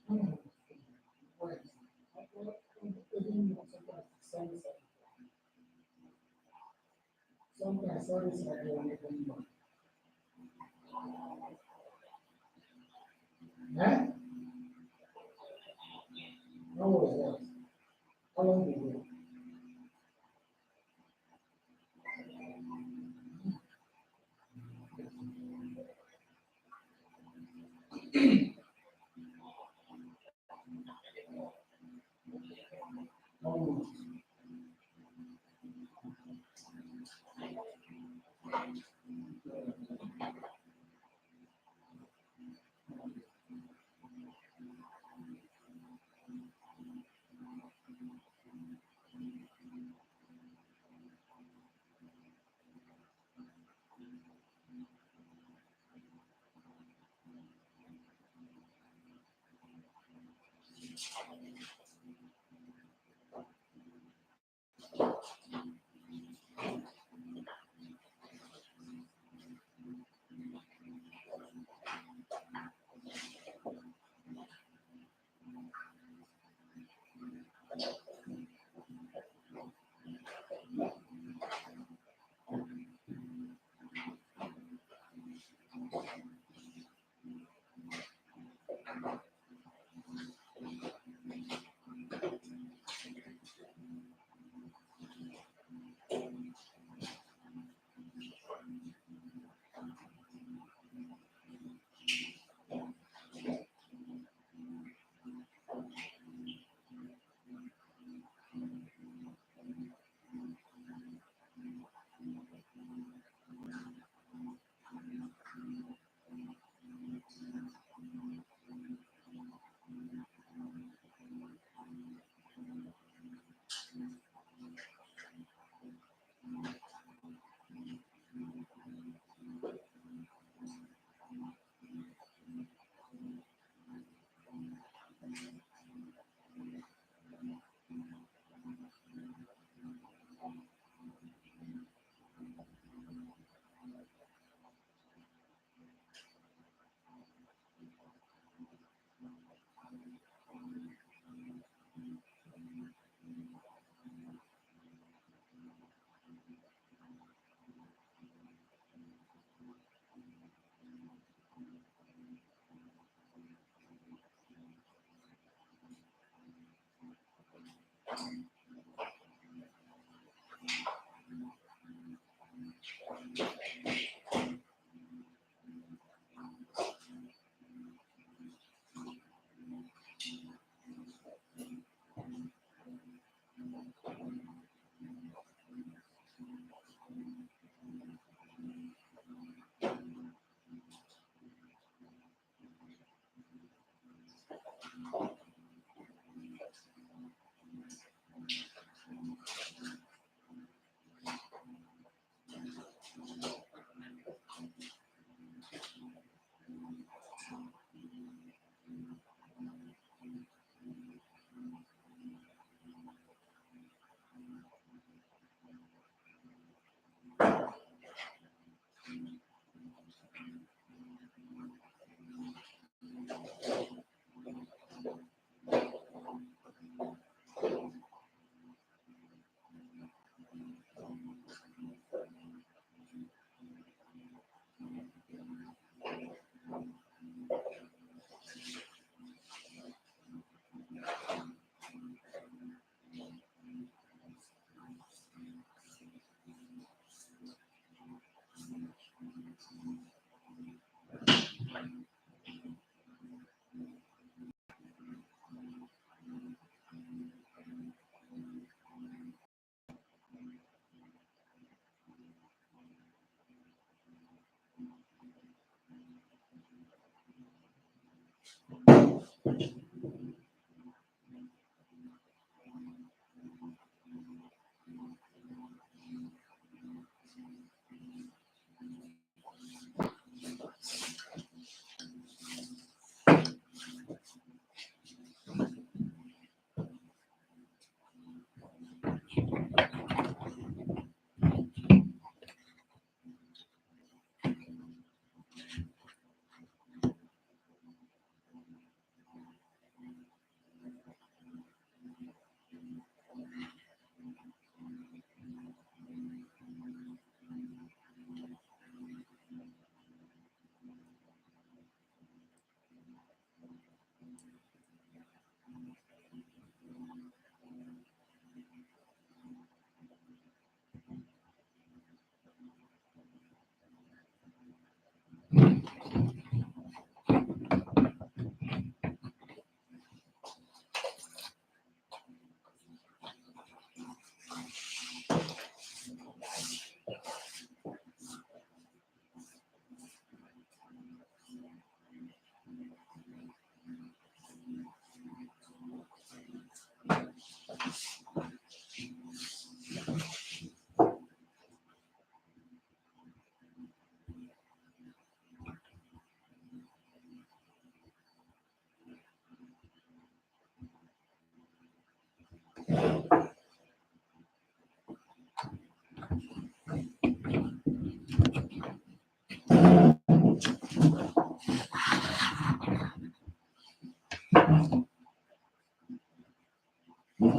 Mm. Bueno, son canciones relativamente. ¿Eh? No was that? How long did you? Almost. Hey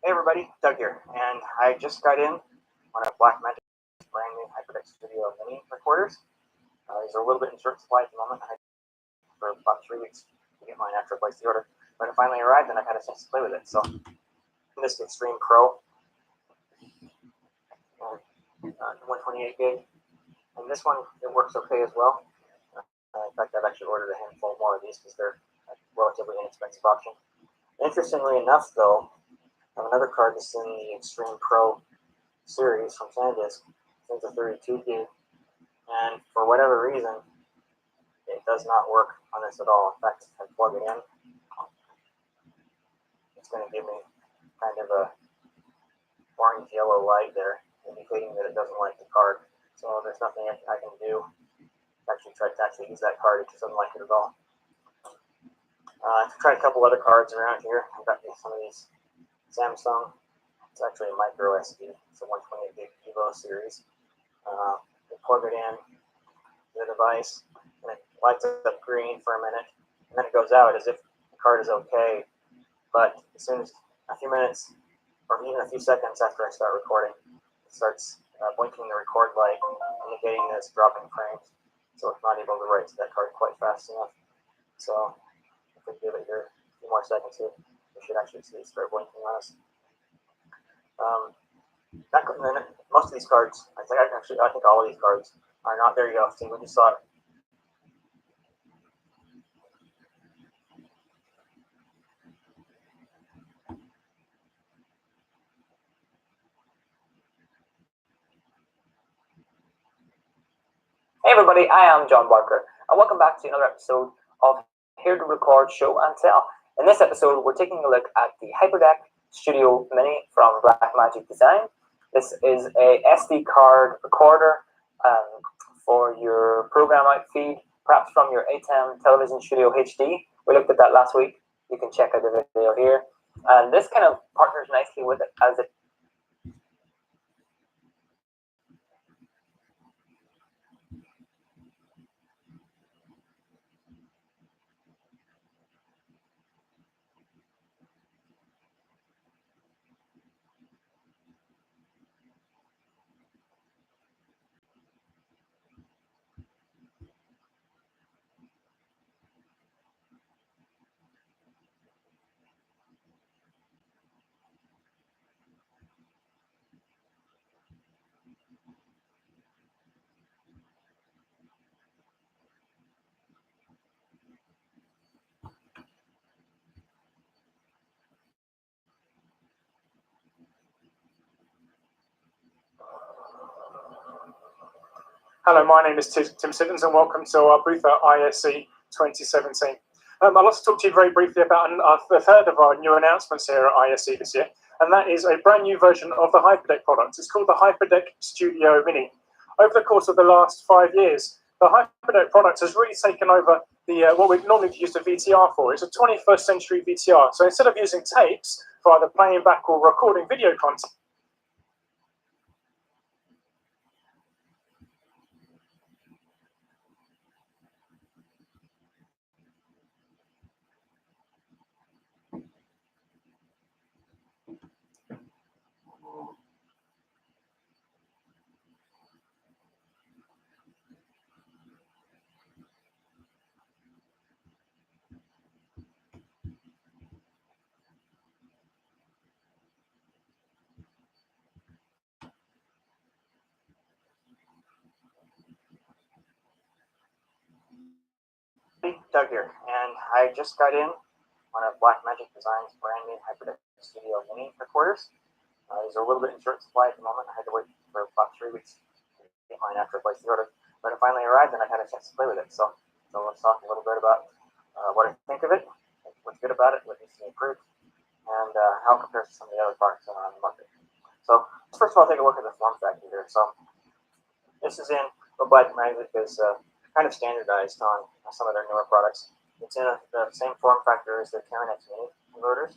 everybody, Doug here, and I just got in one of Blackmagic's brand new HyperDeck Studio Mini recorders. These are a little bit in short supply at the moment. I had for about 3 weeks to get mine after I placed the order, but it finally arrived and I've had a chance to play with it. So this Extreme Pro, 128 gig, and this one, it works okay as well. In fact, I've actually ordered a handful more of these because they're a relatively inexpensive option. Interestingly enough, though, I have another card that's in the Extreme Pro series from SanDisk. It's a 32 gig, and for whatever reason, it does not work on this at all. In fact, if I plug it in, it's going to give me kind of a orange-yellow light there, indicating that it doesn't like the card. So there's nothing I can do to actually try to use that card. It just doesn't like it at all. I've tried a couple other cards around here. I've got some of these Samsung. It's actually a micro SD. It's a 128 gig Evo series. You plug it in the device, and it lights up green for a minute, and then it goes out as if the card is okay. But as soon as a few minutes, or even a few seconds after I start recording, it starts blinking the record light, indicating that it's dropping frames. So it's not able to write to that card quite fast enough. So if we give it here a few more seconds here, we should actually see it start blinking on us. Most of these cards, I think all of these cards are not. There you go. See, we just saw it. Hey everybody, I am John Barker, and welcome back to another episode of Here to Record Show and Tell. In this episode, we're taking a look at the HyperDeck Studio Mini from Blackmagic Design. This is a SD card recorder for your program out feed, perhaps from your ATEM Television Studio HD. We looked at that last week. You can check out the video here. And this kind of partners nicely with it, as it Hello, my name is Tim Siddons and welcome to our booth at ISE 2017. I'd like to talk to you very briefly about the third of our new announcements here at ISE this year, and that is a brand new version of the HyperDeck product. It's called the HyperDeck Studio Mini. Over the course of the last 5 years, the HyperDeck product has really taken over the what we'd normally use the VTR for. It's a 21st century VTR. So instead of using tapes for either playing back or recording video content, Doug here, and I just got in one of Blackmagic Design's brand new HyperDeck Studio Mini recorders. These are a little bit in short supply at the moment. I had to wait for about 3 weeks to get mine after I placed the order, but it finally arrived and I've had a chance to play with it. So let's talk a little bit about what I think of it, what's good about it, what needs to be improved, and how it compares to some of the other products that are on the market. So first of all, take a look at the form factor here. So this is in what Blackmagic is kind of standardized on some of their newer products. It's in the same form factor as their Terranex Mini converters.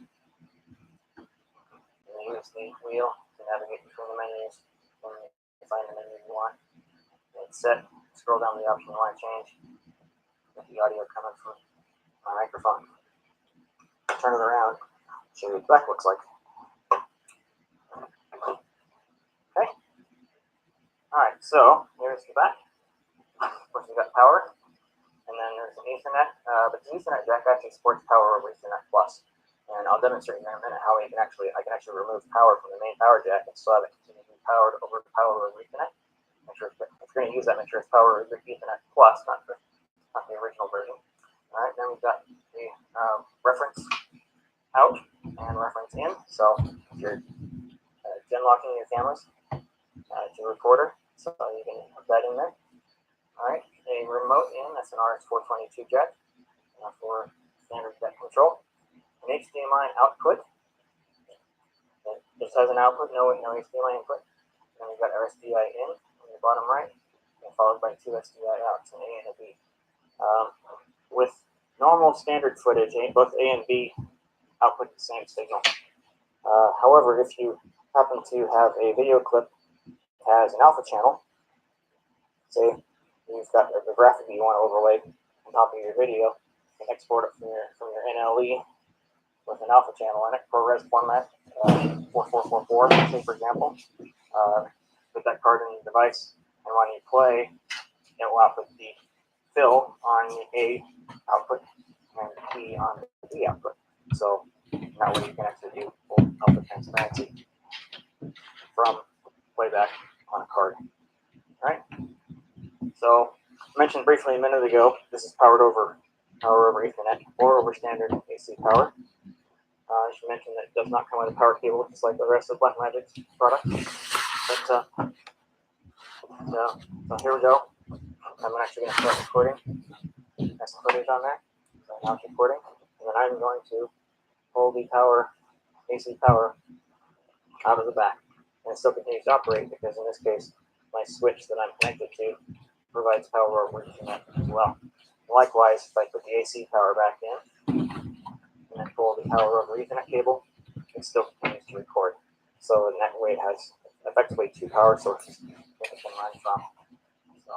You use the wheel to navigate between the menus when you find the menu you want. It's set. Scroll down to the option you want to change. Get the audio coming from my microphone. Turn it around. Show you what the back looks like. Okay. Alright, so here's the back. Of course, we've got power, and then there's an Ethernet, but the Ethernet jack actually supports power over Ethernet Plus, and I'll demonstrate in a minute how I can actually remove power from the main power jack and still have it continue to be power over Ethernet. Make sure if you're going to use that, make sure it's power over Ethernet Plus, not the original version. All right, then we've got the reference out and reference in. So if you're genlocking your cameras to your recorder, so you can put that in there. All right, a remote in, that's an RS-422 jack for standard jack control. An HDMI output. It just has an output, no HDMI input. Then we've got our SDI in on the bottom right, and followed by 2 SDI outs, an A and a B. With normal standard footage, both A and B output the same signal. However, if you happen to have a video clip that has an alpha channel, say you've got the graphic that you want to overlay on top of your video, you can export it from your NLE with an alpha channel in it, ProRes format, 4444, say for example. Put that card in the device, and when you play, it will output the fill on the A output and the P on the B output. So that way you can actually do full output transparency from playback on a card. All right. So I mentioned briefly a minute ago, this is power over Ethernet or over standard AC power. I should mention that it does not come with a power cable, just like the rest of Blackmagic's products. But so here we go. I'm actually going to start recording. Got some footage on there. So now it's recording, and then I'm going to pull the AC power out of the back, and it still continues to operate because in this case, my switch that I'm connected to provides power over Ethernet as well. Likewise, if I put the AC power back in and then pull the power over Ethernet cable, it still continues to record. So in that way, it has effectively 2 power sources that it can run from. So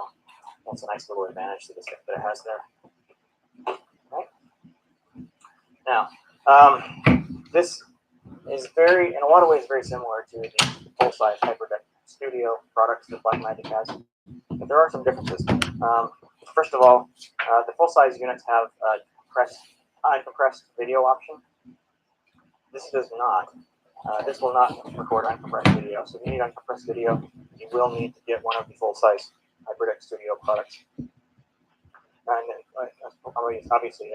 that's a nice little advantage that it has there. Right. Now, this is in a lot of ways, very similar to the full-size HyperDeck Studio products that Blackmagic has. But there are some differences. First of all, the full-size units have a uncompressed video option. This does not. This will not record uncompressed video. So if you need uncompressed video, you will need to get one of the full-size HyperDeck Studio products. And obviously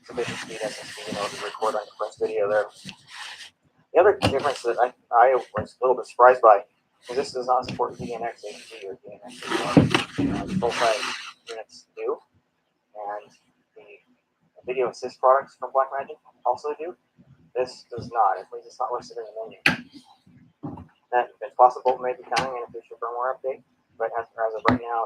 sufficient speed SSD in order to record uncompressed video there. The other difference that I was a little bit surprised by is this does not support DNX HD or DNX HD. The full-size units do, and the Video Assist products from Blackmagic also do. This does not, at least it's not listed in the menu. That it's possible it may be coming in a future firmware update, but as of right now,